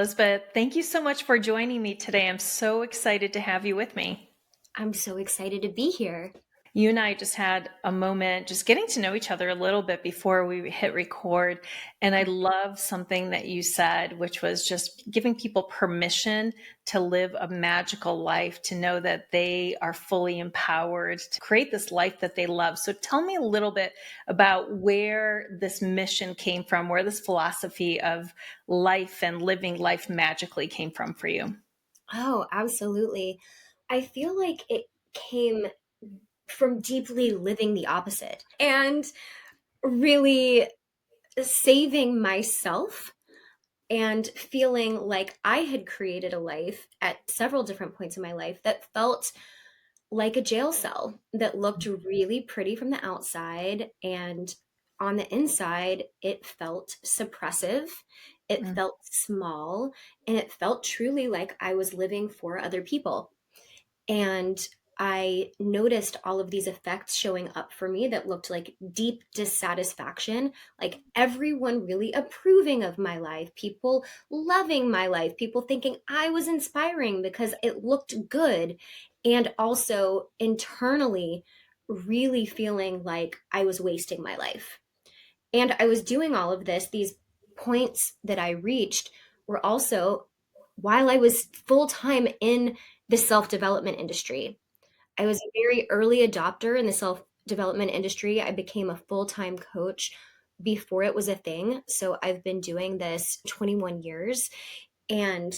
Elizabeth, thank you so much for joining me today. I'm so excited to have you with me. I'm so excited to be here. You and I just had a moment just getting to know each other a little bit before we hit record. And I love something that you said, which was just giving people permission to live a magical life, to know that they are fully empowered to create this life that they love. So tell me a little bit about where this mission came from, where this philosophy of life and living life magically came from for you. Oh, absolutely. I feel like it came from deeply living the opposite and really saving myself and feeling like I had created a life at several different points in my life that felt like a jail cell that looked really pretty from the outside, and on the inside it felt suppressive, it Mm. felt small, and it felt truly like I was living for other people. And I noticed all of these effects showing up for me that looked like deep dissatisfaction, like everyone really approving of my life, people loving my life, people thinking I was inspiring because it looked good, and also internally really feeling like I was wasting my life. And I was doing all of this, these points that I reached were also while I was full time in the self development industry. I was a very early adopter in the self development industry. I became a full time coach before it was a thing. So I've been doing this 21 years. And,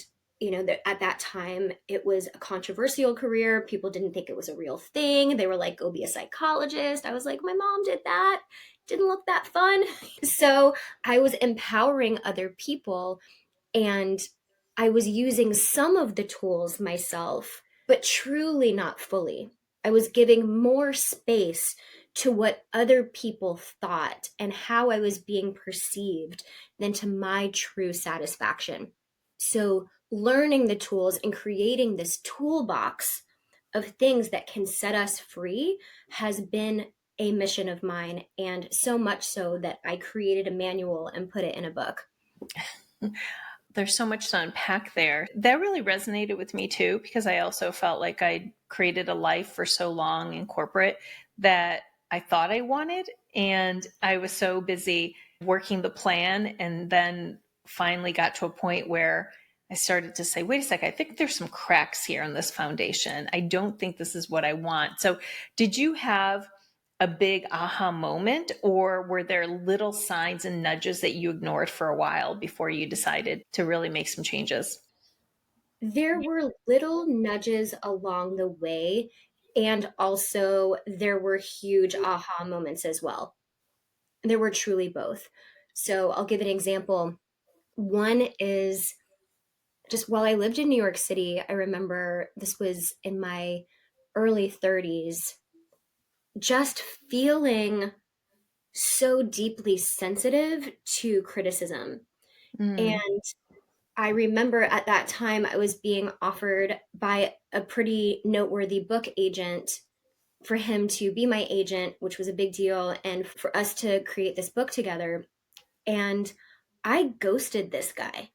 at that time, it was a controversial career. People didn't think it was a real thing. They were like, go be a psychologist. I was like, my mom did that. Didn't look that fun. So I was empowering other people, and I was using some of the tools myself, but truly not fully. I was giving more space to what other people thought and how I was being perceived than to my true satisfaction. So, learning the tools and creating this toolbox of things that can set us free has been a mission of mine. And so much so that I created a manual and put it in a book. There's so much to unpack there. That really resonated with me too, because I also felt like I created a life for so long in corporate that I thought I wanted. And I was so busy working the plan, and then finally got to a point where I started to say, wait a sec, I think there's some cracks here in this foundation. I don't think this is what I want. So, did you have a big aha moment, or were there little signs and nudges that you ignored for a while before you decided to really make some changes? There were little nudges along the way, and also there were huge aha moments as well. There were truly both. So I'll give an example. One is just while I lived in New York City, I remember this was in my early 30s, just feeling so deeply sensitive to criticism. Mm. And I remember at that time I was being offered by a pretty noteworthy book agent for him to be my agent, which was a big deal, and for us to create this book together. And I ghosted this guy.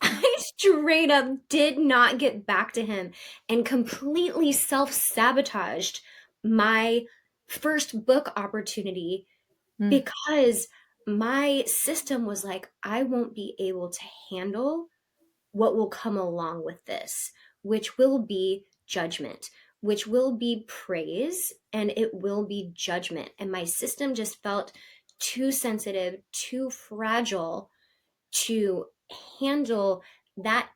I straight up did not get back to him and completely self sabotaged my first book opportunity Mm. because my system was like, I won't be able to handle what will come along with this, which will be judgment, which will be praise, and it will be judgment. And my system just felt too sensitive, too fragile to handle that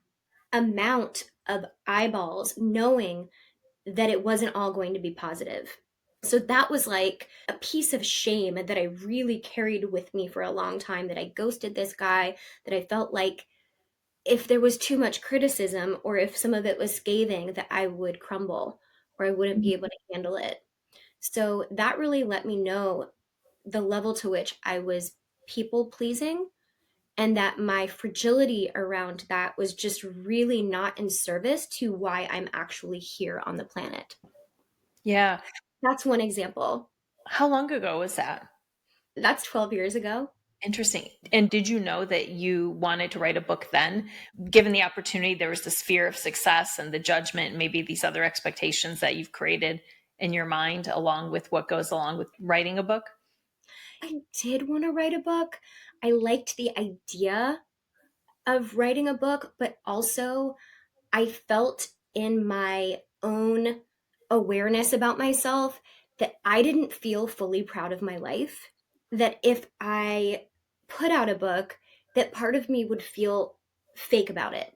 amount of eyeballs, knowing that it wasn't all going to be positive. So that was like a piece of shame that I really carried with me for a long time, that I ghosted this guy, that I felt like if there was too much criticism or if some of it was scathing, that I would crumble or I wouldn't be able to handle it. So that really let me know the level to which I was people pleasing, and that my fragility around that was just really not in service to why I'm actually here on the planet. Yeah. That's one example. How long ago was that? That's 12 years ago. Interesting. And did you know that you wanted to write a book then? Given the opportunity, there was this fear of success and the judgment, maybe these other expectations that you've created in your mind, along with what goes along with writing a book? I did want to write a book. I liked the idea of writing a book, but also I felt in my own awareness about myself that I didn't feel fully proud of my life. That if I put out a book, that part of me would feel fake about it.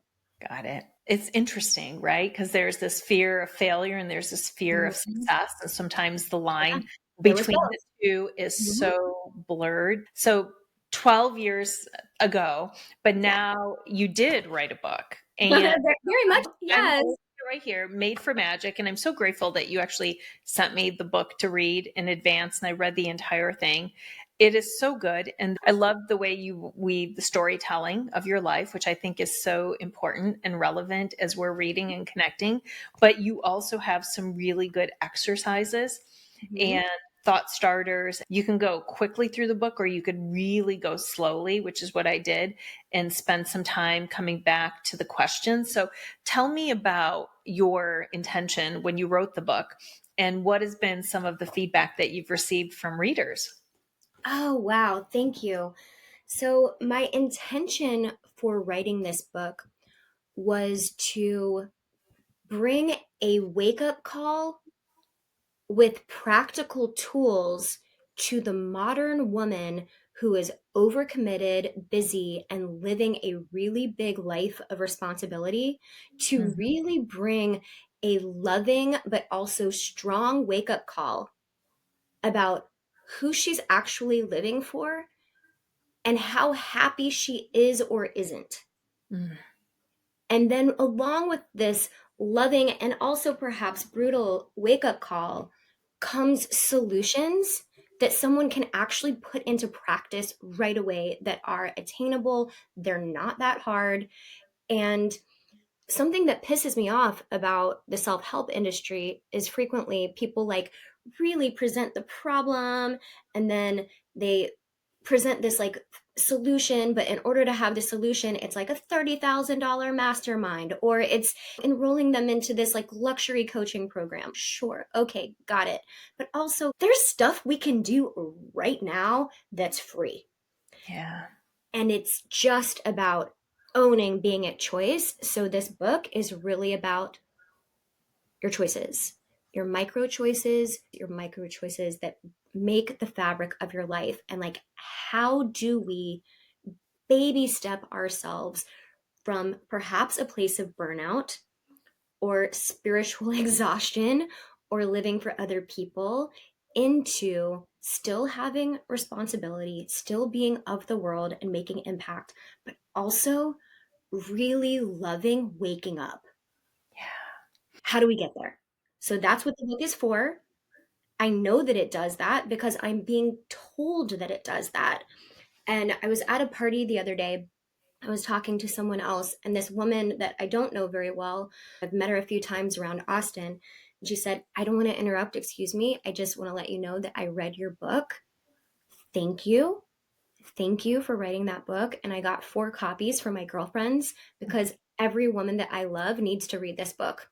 Got it. It's interesting, right? Because there's this fear of failure and there's this fear of Mhm. success. And sometimes the Yeah, line there was between the both. two is Mhm. so blurred. So 12 years ago, but Yeah. now you did write a book. And Very much. I'm Yes. holding it right here, Made for Magic. And I'm so grateful that you actually sent me the book to read in advance. And I read the entire thing. It is so good. And I love the way you weave the storytelling of your life, which I think is so important and relevant as we're reading and connecting. But you also have some really good exercises Mhm. and thought starters. You can go quickly through the book or you could really go slowly, which is what I did, and spend some time coming back to the questions. So tell me about your intention when you wrote the book and what has been some of the feedback that you've received from readers. Oh, wow. Thank you. So, my intention for writing this book was to bring a wake up call with practical tools to the modern woman who is overcommitted, busy, and living a really big life of responsibility, to Mhm. really bring a loving but also strong wake up call about who she's actually living for and how happy she is or isn't. Mm. And then, along with this loving and also perhaps brutal wake up call, comes solutions that someone can actually put into practice right away that are attainable. They're not that hard. And something that pisses me off about the self-help industry is frequently people like really present the problem and then they present this like solution, but in order to have the solution it's like a $30,000 mastermind, or it's enrolling them into this like luxury coaching program. Sure, okay, got it. But also there's stuff we can do right now that's free, Yeah. and it's just about owning being at choice. So this book is really about your choices, your micro choices that make the fabric of your life. And like, how do we baby step ourselves from perhaps a place of burnout or spiritual exhaustion or living for other people into still having responsibility, still being of the world and making impact, but also really loving waking up. How do we get there? So that's what the book is for. I know that it does that because I'm being told that it does that. And I was at a party the other day. I was talking to someone else, and this woman that I don't know very well, I've met her a few times around Austin. And she said, I don't want to interrupt, excuse me. I just want to let you know that I read your book. Thank you. Thank you for writing that book. And I got 4 copies for my girlfriends because every woman that I love needs to read this book.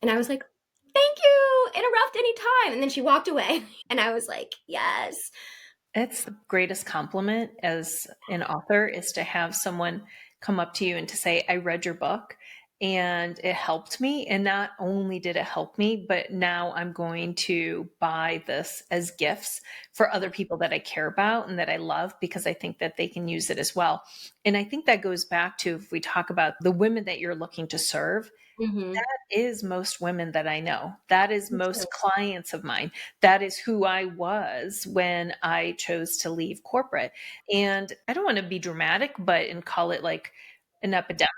And I was like, thank you. Interrupt anytime. And then she walked away. And I was like, yes. It's the greatest compliment as an author is to have someone come up to you and to say, I read your book and it helped me. And not only did it help me, but now I'm going to buy this as gifts for other people that I care about and that I love because I think that they can use it as well. And I think that goes back to if we talk about the women that you're looking to serve, Mm-hmm. is most women that I know. That is Me too. most clients of mine. That is who I was when I chose to leave corporate. And I don't want to be dramatic, but and call it like an epidemic,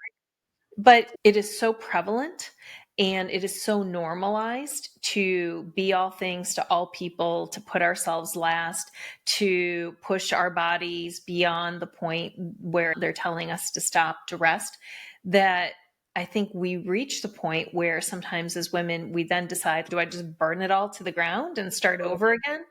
but it is so prevalent and it is so normalized to be all things to all people, to put ourselves last, to push our bodies beyond the point where they're telling us to stop, to rest, that I think we reach the point where sometimes as women, we then decide, do I just burn it all to the ground and start over again?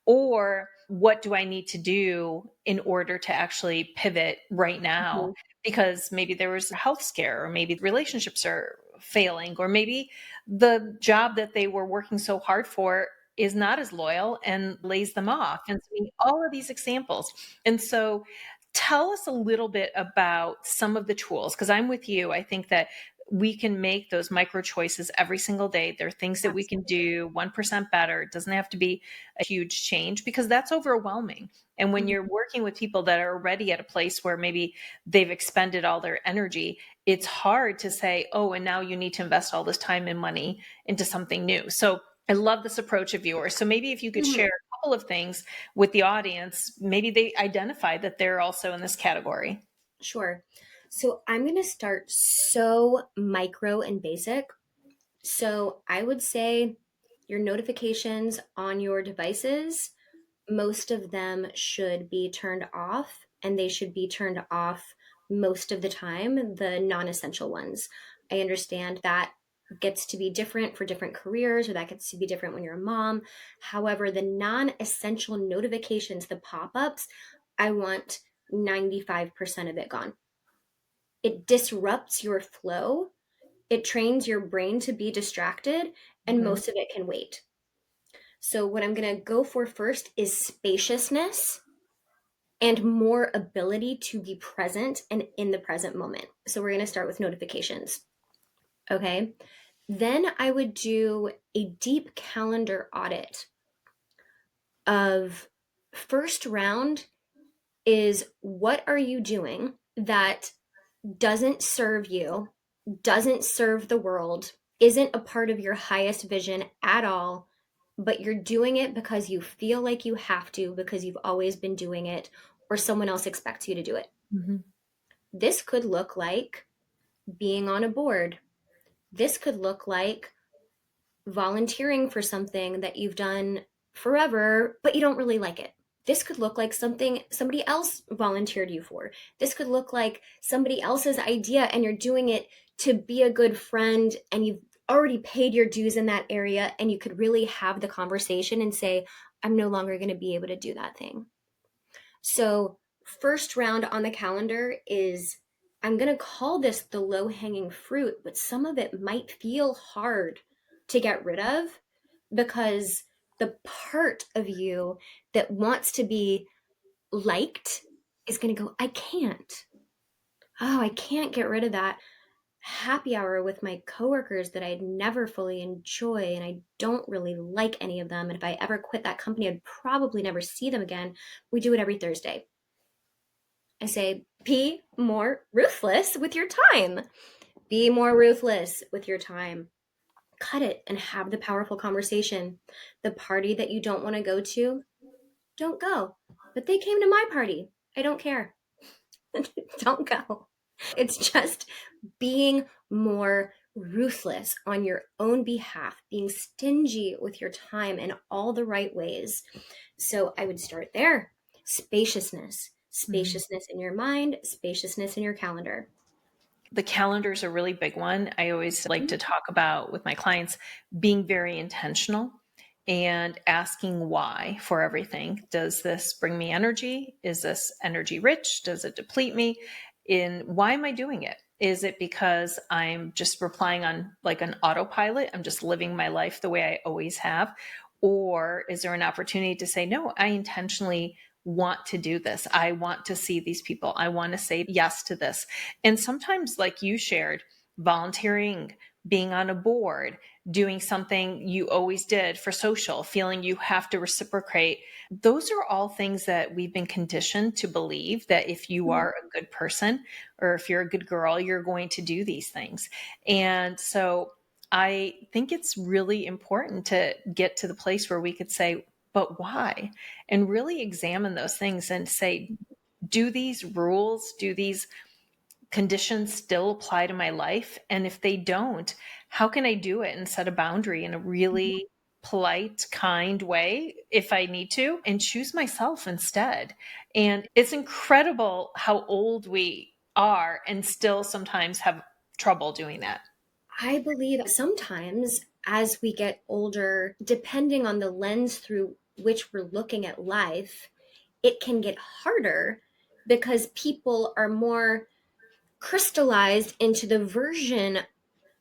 Or what do I need to do in order to actually pivot right now? Mhm. Because maybe there was a health scare, or maybe relationships are failing, or maybe the job that they were working so hard for is not as loyal and lays them off. And so all of these examples. And so tell us a little bit about some of the tools, because I'm with you. I think that we can make those micro choices every single day. There are things that we can Absolutely. do 1% better. It doesn't have to be a huge change, because that's overwhelming. And when you're Mhm. working with people that are already at a place where maybe they've expended all their energy, it's hard to say, oh, and now you need to invest all this time and money into something new. So I love this approach of yours. So maybe if you could share Mhm. a couple of things with the audience, maybe they identify that they're also in this category. Sure. So I'm going to start so micro and basic. So I would say your notifications on your devices, most of them should be turned off, and they should be turned off most of the time, the non essential ones. I understand that gets to be different for different careers, or that gets to be different when you're a mom. However, the non essential notifications, the pop ups, I want 95% of it gone. It disrupts your flow, it trains your brain to be distracted, and Mhm. most of it can wait. So, what I'm going to go for first is spaciousness and more ability to be present and in the present moment. So, we're going to start with notifications. Okay. Then I would do a deep calendar audit of first round is what are you doing that doesn't serve you, doesn't serve the world, isn't a part of your highest vision at all, but you're doing it because you feel like you have to, because you've always been doing it, or someone else expects you to do it. Mhm. This could look like being on a board. This could look like volunteering for something that you've done forever, but you don't really like it. This could look like something somebody else volunteered you for. This could look like somebody else's idea and you're doing it to be a good friend and you've already paid your dues in that area and you could really have the conversation and say, I'm no longer going to be able to do that thing. So, first round on the calendar is I'm going to call this the low hanging fruit, but some of it might feel hard to get rid of because the part of you that wants to be liked is going to go, I can't. Oh, I can't get rid of that happy hour with my coworkers that I'd never fully enjoy and I don't really like any of them. And if I ever quit that company, I'd probably never see them again. We do it every Thursday. I say, be more ruthless with your time. Be more ruthless with your time. Cut it and have the powerful conversation. The party that you don't want to go to, don't go. But they came to my party. I don't care. Don't go. It's just being more ruthless on your own behalf, being stingy with your time in all the right ways. So I would start there. Spaciousness, Mhm. spaciousness in your mind, spaciousness in your calendar. The calendar is a really big one. I always like to Mhm. talk about with my clients being very intentional and asking why for everything. Does this bring me energy? Is this energy rich? Does it deplete me? In why am I doing it? Is it because I'm just replying on like an autopilot? I'm just living my life the way I always have? Or is there an opportunity to say, no, I intentionally want to do this. I want to see these people. I want to say yes to this. And sometimes, like you shared, volunteering, being on a board, doing something you always did for social, feeling you have to reciprocate. Those are all things that we've been conditioned to believe that if you Mhm. are a good person or if you're a good girl, you're going to do these things. And so I think it's really important to get to the place where we could say, but why? And really examine those things and say, do these rules, do these conditions still apply to my life? And if they don't, how can I do it and set a boundary in a really polite, kind way if I need to, and choose myself instead? And it's incredible how old we are and still sometimes have trouble doing that. I believe sometimes as we get older, depending on the lens through which we're looking at life, it can get harder because people are more crystallized into the version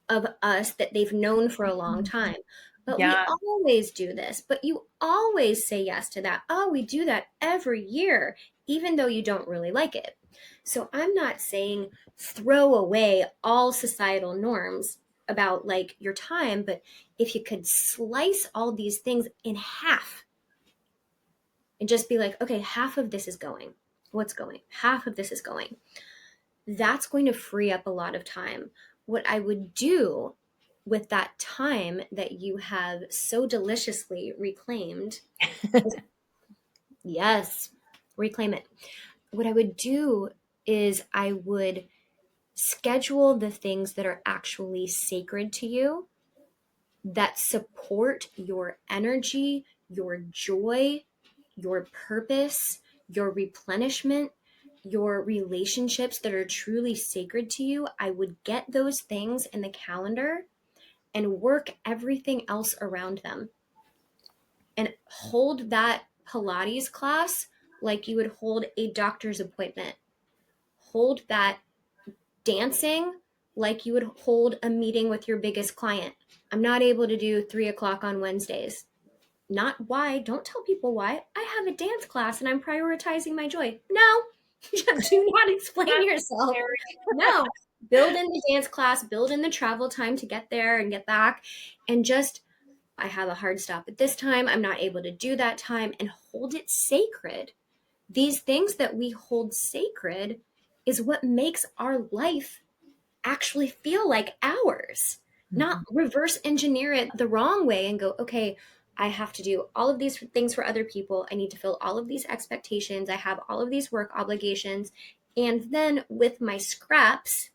of us that they've known for a long time. But we Yeah. always do this, but you always say yes to that. Oh, we do that every year, even though you don't really like it. So I'm not saying throw away all societal norms about like your time, but if you could slice all these things in half and just be like, okay, half of this is going. What's going? Half of this is going. That's going to free up a lot of time. What I would do with that time that you have so deliciously reclaimed, yes, reclaim it. What I would do is I would schedule the things that are actually sacred to you, that support your energy, your joy, your purpose, your replenishment, your relationships that are truly sacred to you. I would get those things in the calendar and work everything else around them and hold that Pilates class like you would hold a doctor's appointment. Hold that dancing like you would hold a meeting with your biggest client. I'm not able to do 3 o'clock on Wednesdays. Not why. Don't tell people why. I have a dance class and I'm prioritizing my joy. No, just do not explain That's yourself. very No, build in the dance class, build in the travel time to get there and get back, and just, I have a hard stop at this time. I'm not able to do that time, and hold it sacred. These things that we hold sacred is what makes our life actually feel like ours, not Mhm. reverse engineer it the wrong way and go, okay, I have to do all of these things for other people. I need to fill all of these expectations. I have all of these work obligations. And then with my scraps,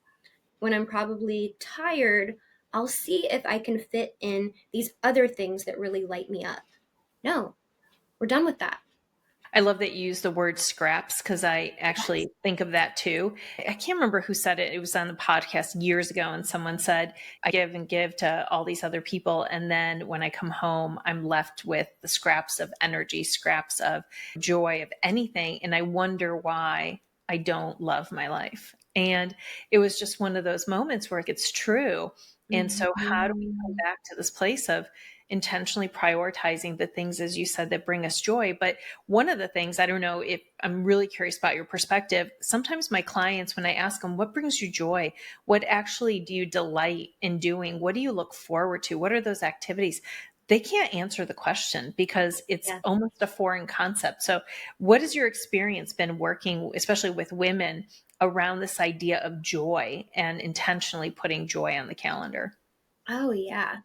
when I'm probably tired, I'll see if I can fit in these other things that really light me up. No, we're done with that. I love that you use the word scraps because I actually think of that too. I can't remember who said it. It was on the podcast years ago, and someone said, I give and give to all these other people. And then when I come home, I'm left with the scraps of energy, scraps of joy, of anything. And I wonder why I don't love my life. And it was just one of those moments where it's true. And so, how do we come Mhm. back to this place of intentionally prioritizing the things, as you said, that bring us joy? But one of the things, I don't know, if I'm really curious about your perspective, sometimes my clients, when I ask them, what brings you joy? What actually do you delight in doing? What do you look forward to? What are those activities? They can't answer the question because it's Yeah. almost a foreign concept. So, what has your experience been working, especially with women, around this idea of joy and intentionally putting joy on the calendar? Oh, yeah.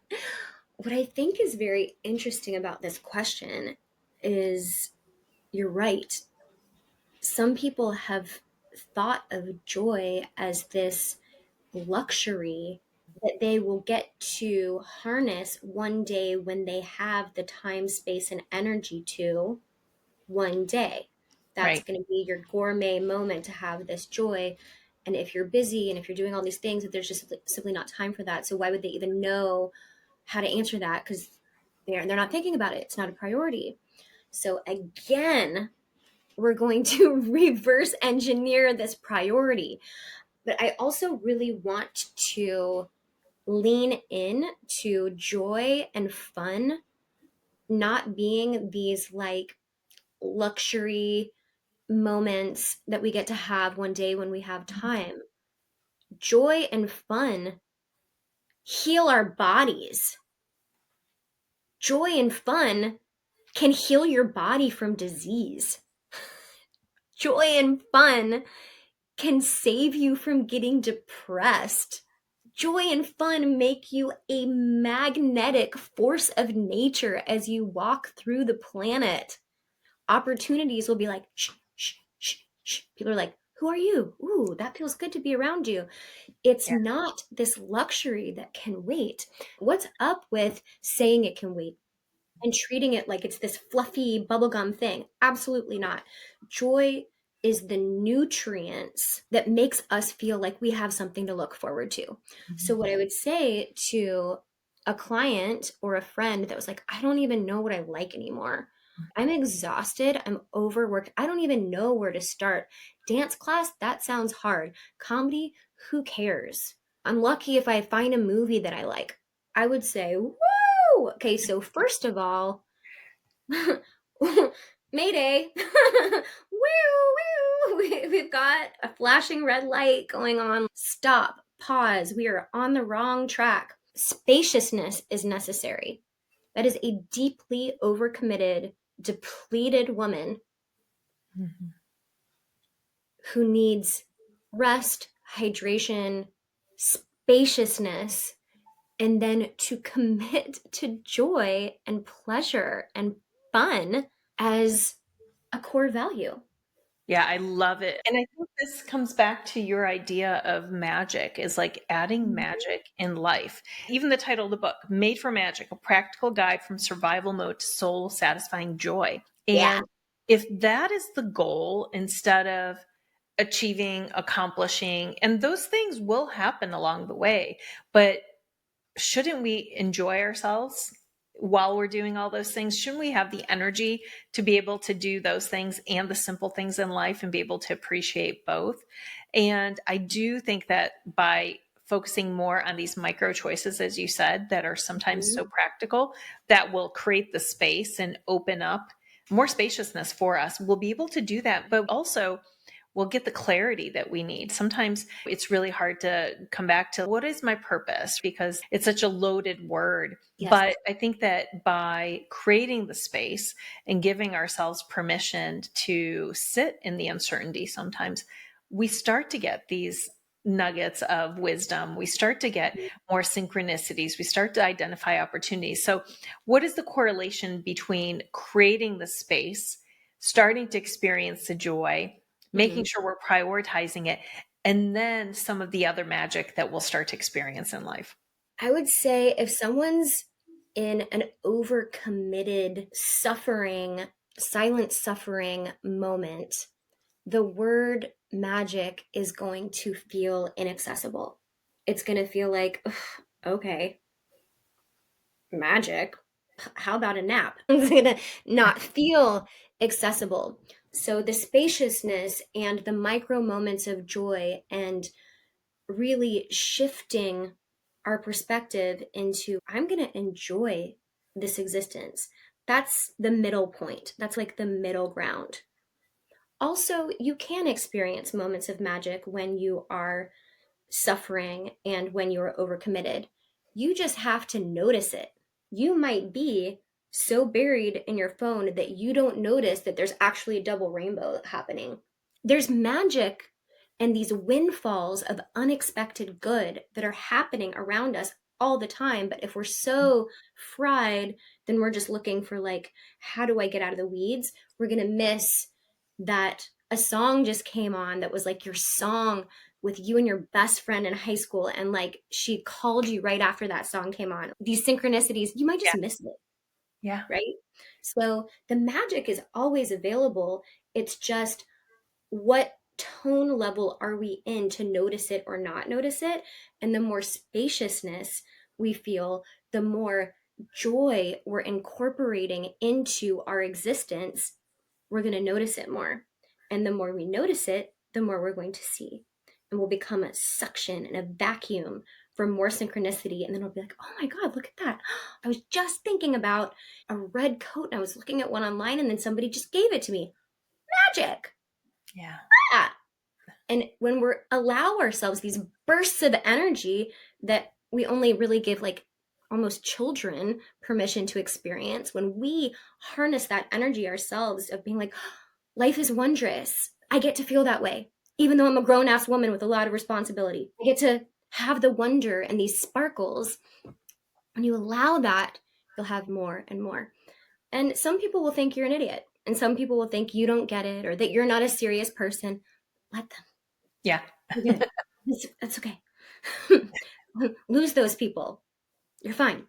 What I think is very interesting about this question is you're right. Some people have thought of joy as this luxury that they will get to harness one day when they have the time, space, and energy to one day. That's Right. going to be your gourmet moment to have this joy. And if you're busy and if you're doing all these things, there's just simply not time for that. So why would they even know how to answer that? Because they're not thinking about it. It's not a priority. So again, we're going to reverse engineer this priority. But I also really want to lean in to joy and fun not being these like luxury moments that we get to have one day when we have time. Joy and fun heal our bodies. Joy and fun can heal your body from disease. Joy and fun can save you from getting depressed. Joy and fun make you a magnetic force of nature as you walk through the planet. Opportunities will be like, shh, shh, shh, shh. People are like, who are you? Ooh, that feels good to be around you. It's Yeah. not this luxury that can wait. What's up with saying it can wait and treating it like it's this fluffy bubblegum thing? Absolutely not. Joy is the nutrients that makes us feel like we have something to look forward to. So what I would say to a client or a friend that was like, I don't even know what I like anymore. I'm exhausted. I'm overworked. I don't even know where to start. Dance class, that sounds hard. Comedy, who cares? I'm lucky if I find a movie that I like. I would say, woo! Okay, so first of all, Mayday! Woo, woo! We've got a flashing red light going on. Stop, pause. We are on the wrong track. Spaciousness is necessary. That is a deeply overcommitted, depleted woman Mhm. who needs rest, hydration, spaciousness, and then to commit to joy and pleasure and fun as a core value. Yeah, I love it. And I think this comes back to your idea of magic is like adding Mhm. magic in life. Even the title of the book, Made for Magic, a practical guide from survival mode to soul satisfying joy. Yeah. And if that is the goal, instead of achieving, accomplishing, and those things will happen along the way, but shouldn't we enjoy ourselves while we're doing all those things? Shouldn't we have the energy to be able to do those things and the simple things in life and be able to appreciate both? And I do think that by focusing more on these micro choices, as you said, that are sometimes Mhm. so practical, that will create the space and open up more spaciousness for us. We'll be able to do that, but also we'll get the clarity that we need. Sometimes it's really hard to come back to what is my purpose because it's such a loaded word. Yes. But I think that by creating the space and giving ourselves permission to sit in the uncertainty sometimes, we start to get these nuggets of wisdom. We start to get more synchronicities. We start to identify opportunities. So, what is the correlation between creating the space, starting to experience the joy, making Mhm. sure we're prioritizing it, and then some of the other magic that we'll start to experience in life? I would say if someone's in an overcommitted, suffering, silent suffering moment, the word magic is going to feel inaccessible. It's going to feel like, "Ugh, okay, magic. How about a nap?" It's going to not feel accessible. So the spaciousness and the micro moments of joy and really shifting our perspective into, I'm going to enjoy this existence. That's the middle point. That's like the middle ground. Also, you can experience moments of magic when you are suffering and when you're overcommitted. You just have to notice it. You might be so buried in your phone that you don't notice that there's actually a double rainbow happening. There's magic and these windfalls of unexpected good that are happening around us all the time. But if we're so fried, then we're just looking for, like, how do I get out of the weeds? We're going to miss that a song just came on that was like your song with you and your best friend in high school, and like she called you right after that song came on. These synchronicities, you might Yeah. just miss it, Yeah. right? So the magic is always available. It's just, what tone level are we in to notice it or not notice it? And the more spaciousness we feel, the more joy we're incorporating into our existence, we're going to notice it more. And the more we notice it, the more we're going to see. And we'll become a suction and a vacuum for more synchronicity. And then we'll be like, oh my God, look at that. I was just thinking about a red coat and I was looking at one online and then somebody just gave it to me. Magic. Yeah. Yeah. And when we allow ourselves these bursts of energy that we only really give like almost children permission to experience, when we harness that energy ourselves of being like, life is wondrous. I get to feel that way. Even though I'm a grown ass woman with a lot of responsibility, I get to have the wonder and these sparkles. When you allow that, you'll have more and more. And some people will think you're an idiot. And some people will think you don't get it or that you're not a serious person. Let them. Yeah. You're good. That's okay. Lose those people. You're fine.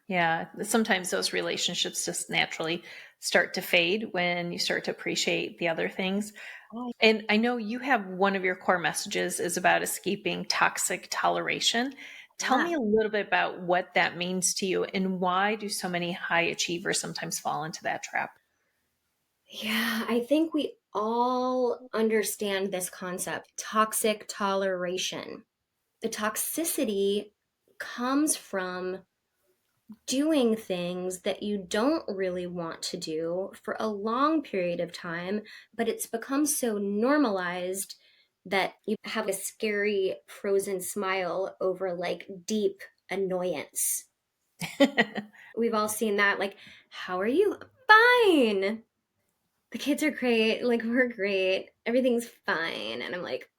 Yeah. Sometimes those relationships just naturally start to fade when you start to appreciate the other things. Oh, And I know you have one of your core messages is about escaping toxic toleration. Tell yeah. me a little bit about what that means to you and why do so many high achievers sometimes fall into that trap? Yeah, I think we all understand this concept, toxic toleration. The toxicity comes from doing things that you don't really want to do for a long period of time, but it's become so normalized that you have a scary frozen smile over like deep annoyance. We've all seen that. Like, how are you? Fine. The kids are great. Like, we're great. Everything's fine. And I'm like,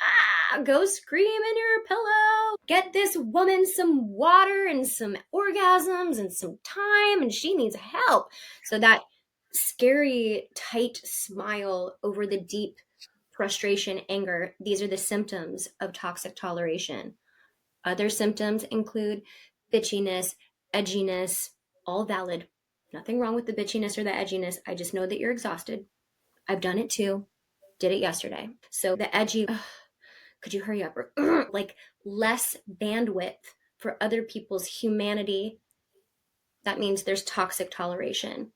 go scream in your pillow. Get this woman some water and some orgasms and some time, and she needs help. So that scary, tight smile over the deep frustration, anger, these are the symptoms of toxic toleration. Other symptoms include bitchiness, edginess, all valid. Nothing wrong with the bitchiness or the edginess. I just know that you're exhausted. I've done it too. Did it yesterday. So the edgy, could you hurry up? Or like less bandwidth for other people's humanity. That means there's toxic toleration.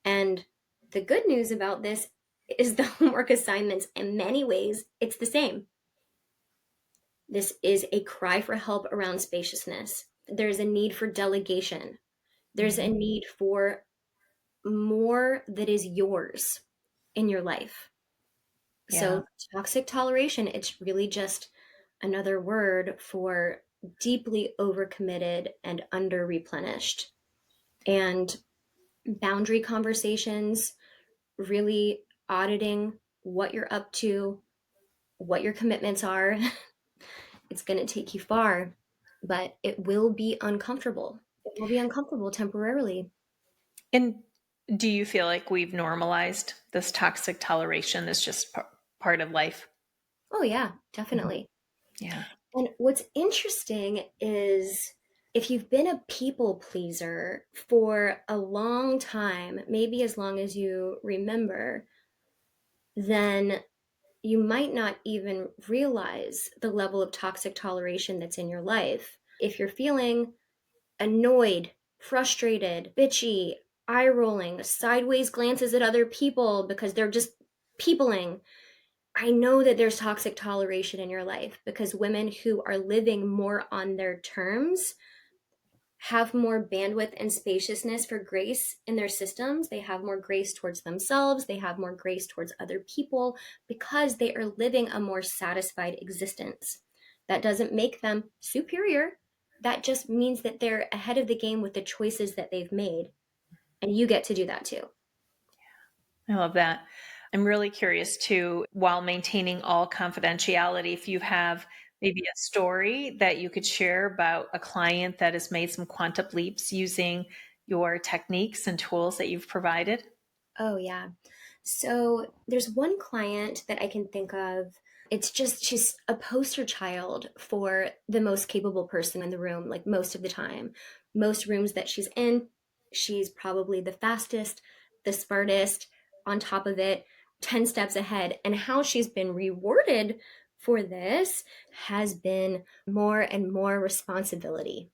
And the good news about this is the homework assignments, in many ways, it's the same. This is a cry for help around spaciousness. There's a need for delegation. There's a Mhm. need for more that is yours in your life. Yeah. So, toxic toleration, it's really just another word for deeply overcommitted and under replenished. And boundary conversations, really auditing what you're up to, what your commitments are. It's going to take you far, but it will be uncomfortable. It will be uncomfortable temporarily. And do you feel like we've normalized this toxic toleration as just part of life? Oh, yeah, Mhm. definitely. Yeah. And what's interesting is if you've been a people pleaser for a long time, maybe as long as you remember, then you might not even realize the level of toxic toleration that's in your life. If you're feeling annoyed, frustrated, bitchy, eye rolling, sideways glances at other people because they're just peopling, I know that there's toxic toleration in your life because women who are living more on their terms have more bandwidth and spaciousness for grace in their systems. They have more grace towards themselves. They have more grace towards other people because they are living a more satisfied existence. That doesn't make them superior. That just means that they're ahead of the game with the choices that they've made. And you get to do that too. I love that. I'm really curious too, while maintaining all confidentiality, if you have maybe a story that you could share about a client that has made some quantum leaps using your techniques and tools that you've provided. Oh, yeah. So there's one client that I can think of. It's just, she's a poster child for the most capable person in the room, like most of the time. Most rooms that she's in, she's probably the fastest, the smartest, on top of it, 10 steps ahead. And how she's been rewarded for this has been more and more responsibility.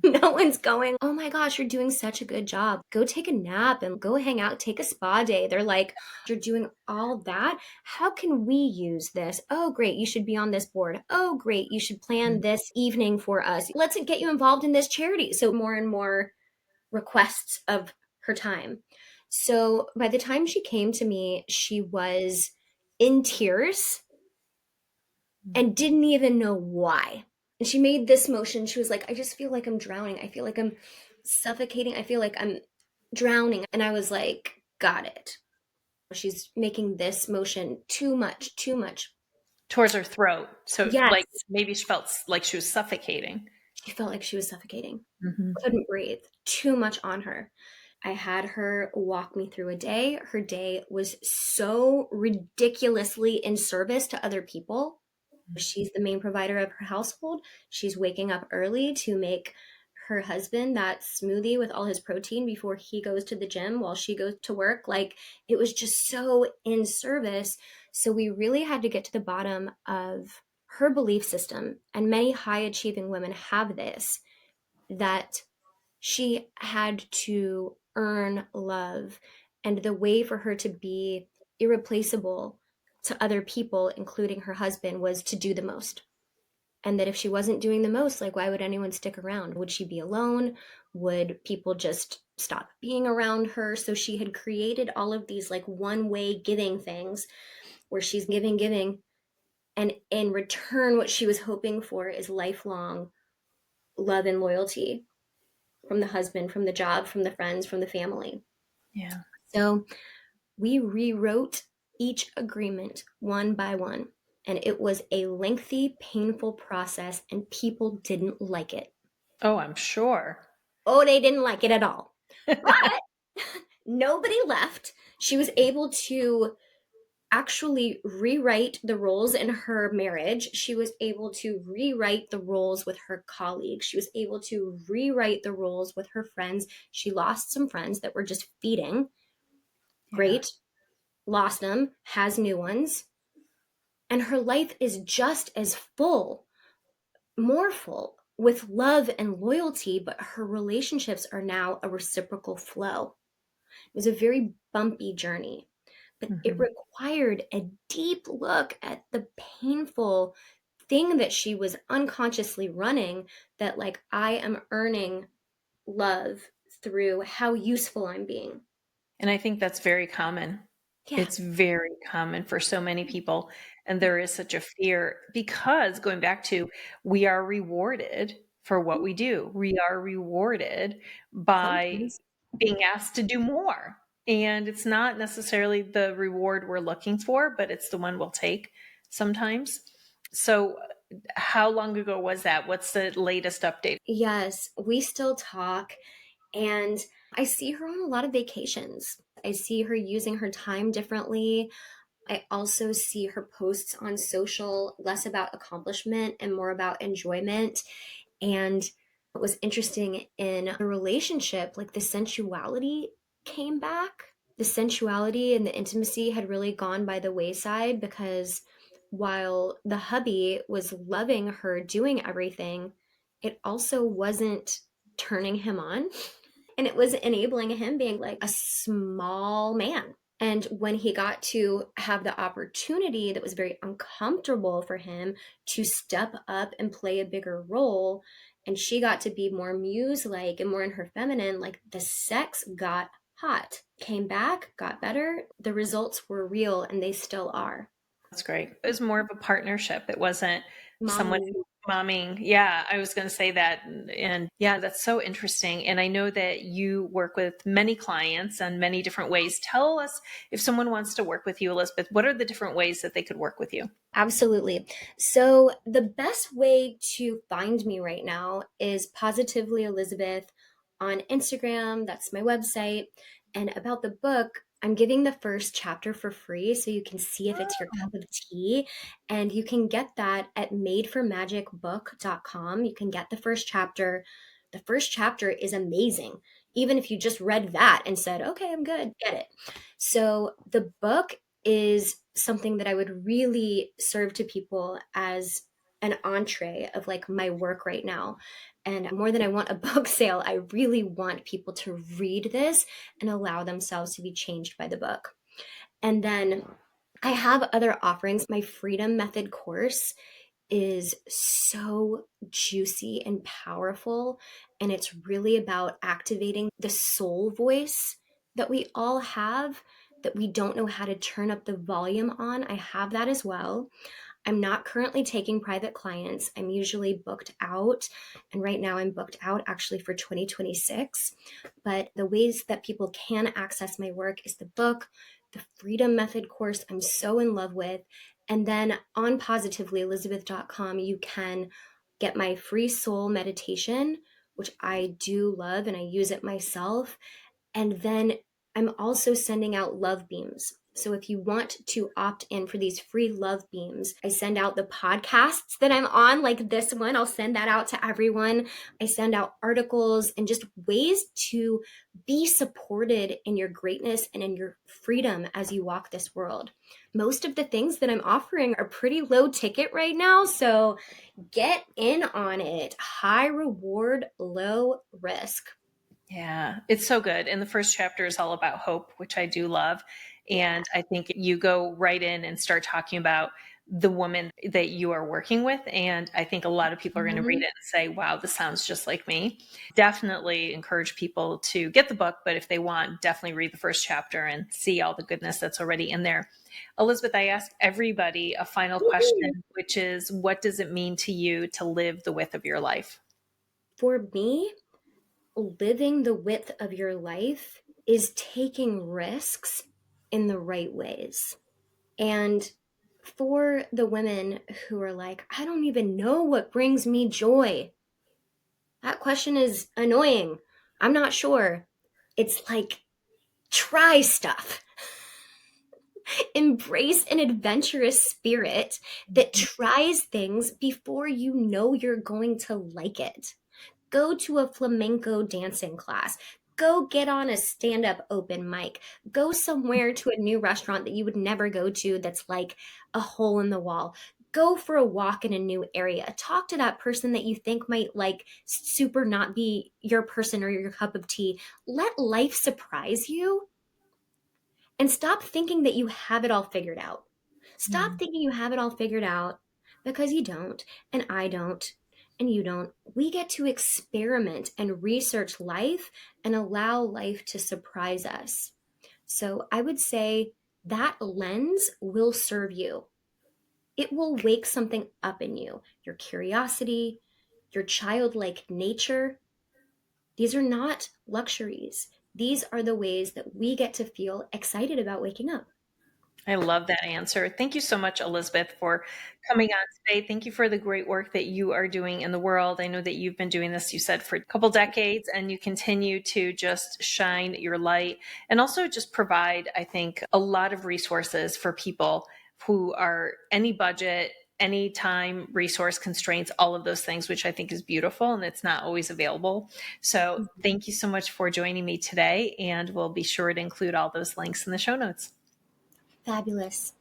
No one's going, oh my gosh, you're doing such a good job. Go take a nap and go hang out, take a spa day. They're like, you're doing all that. How can we use this? Oh, great. You should be on this board. Oh, great. You should plan this evening for us. Let's get you involved in this charity. So, more and more requests of her time. So, by the time she came to me, she was in tears and didn't even know why. And she made this motion. She was like, I just feel like I'm drowning. I feel like I'm suffocating. I feel like I'm drowning. And I was like, got it. She's making this motion too much, too much. Towards her throat. So, like, Yes. maybe she felt like she was suffocating. She felt like she was suffocating, Hmm. couldn't breathe, too much on her. I had her walk me through a day. Her day was so ridiculously in service to other people. She's the main provider of her household. She's waking up early to make her husband that smoothie with all his protein before he goes to the gym while she goes to work. Like, it was just so in service. So we really had to get to the bottom of her belief system. And many high achieving women have this, that she had to earn love. And the way for her to be irreplaceable to other people, including her husband, was to do the most. And that if she wasn't doing the most, like, why would anyone stick around? Would she be alone? Would people just stop being around her? So she had created all of these like one-way giving things where she's giving, giving, and in return, what she was hoping for is lifelong love and loyalty from the husband, from the job, from the friends, from the family. Yeah. So we rewrote each agreement one by one. And it was a lengthy, painful process, and people didn't like it. Oh, I'm sure. Oh, they didn't like it at all. But nobody left. She was able to actually rewrite the roles in her marriage. She was able to rewrite the roles with her colleagues. She was able to rewrite the roles with her friends. She lost some friends that were just feeding. Yeah. Great. Lost them, has new ones. And her life is just as full, more full with love and loyalty, but her relationships are now a reciprocal flow. It was a very bumpy journey, but it Mm-hmm. required a deep look at the painful thing that she was unconsciously running, that like, I am earning love through how useful I'm being. And I think that's very common. Yeah. It's very common for so many people. And there is such a fear because going back to we are rewarded for what we do. We are rewarded by Sometimes. being asked to do more. And it's not necessarily the reward we're looking for, but it's the one we'll take sometimes. So, how long ago was that? What's the latest update? Yes, we still talk. And I see her on a lot of vacations. I see her using her time differently. I also see her posts on social less about accomplishment and more about enjoyment. And what was interesting in the relationship, like the sensuality came back. The sensuality and the intimacy had really gone by the wayside because while the hubby was loving her doing everything, it also wasn't turning him on. And it was enabling him being like a small man. And when he got to have the opportunity that was very uncomfortable for him to step up and play a bigger role, and she got to be more muse like and more in her feminine, like the sex got hot, came back, got better. The results were real and they still are. That's great. It was more of a partnership. It wasn't someone Mommy. who momming. Yeah, I was going to say that. And yeah, that's so interesting. And I know that you work with many clients on many different ways. Tell us if someone wants to work with you, Elizabeth, what are the different ways that they could work with you? Absolutely. So, the best way to find me right now is Positively Elizabeth on Instagram. That's my website. And about the book, I'm giving the first chapter for free so you can see if it's your cup of tea. And you can get that at madeformagicbook.com. You can get the first chapter. The first chapter is amazing. Even if you just read that and said, okay, I'm good, get it. So, the book is something that I would really serve to people as an entree of like my work right now. And more than I want a book sale, I really want people to read this and allow themselves to be changed by the book. And then I have other offerings. My Freedom Method course is so juicy and powerful. And it's really about activating the soul voice that we all have that we don't know how to turn up the volume on. I have that as well. I'm not currently taking private clients. I'm usually booked out. And right now I'm booked out actually for 2026. But the ways that people can access my work is the book, the Freedom Method course I'm so in love with. And then on positivelyelizabeth.com, you can get my free soul meditation, which I do love and I use it myself. And then I'm also sending out love beams. So if you want to opt in for these free love beams, I send out the podcasts that I'm on, like this one. I'll send that out to everyone. I send out articles and just ways to be supported in your greatness and in your freedom as you walk this world. Most of the things that I'm offering are pretty low ticket right now. So get in on it. High reward, low risk. Yeah, it's so good. And the first chapter is all about hope, which I do love. And I think you go right in and start talking about the woman that you are working with. And I think a lot of people are going to read Mhm. it and say, wow, this sounds just like me. Definitely encourage people to get the book, but if they want, definitely read the first chapter and see all the goodness that's already in there. Elizabeth, I ask everybody a final Woohoo! question, which is, what does it mean to you to live the width of your life? For me, living the width of your life is taking risks in the right ways. And for the women who are like, I don't even know what brings me joy, that question is annoying. I'm not sure. It's like, try stuff. Embrace an adventurous spirit that tries things before you know you're going to like it. Go to a flamenco dancing class. Go get on a stand up open mic. Go somewhere to a new restaurant that you would never go to that's like a hole in the wall. Go for a walk in a new area. Talk to that person that you think might like super not be your person or your cup of tea. Let life surprise you and stop thinking that you have it all figured out. Stop thinking you have it all figured out because you don't, and I don't, and you don't. We get to experiment and research life and allow life to surprise us. So I would say that lens will serve you. It will wake something up in you, your curiosity, your childlike nature. These are not luxuries. These are the ways that we get to feel excited about waking up. I love that answer. Thank you so much, Elizabeth, for coming on today. Thank you for the great work that you are doing in the world. I know that you've been doing this, you said, for a couple decades, and you continue to just shine your light and also just provide, I think, a lot of resources for people who are any budget, any time, resource constraints, all of those things, which I think is beautiful and it's not always available. So thank you so much for joining me today, and we'll be sure to include all those links in the show notes. Fabulous.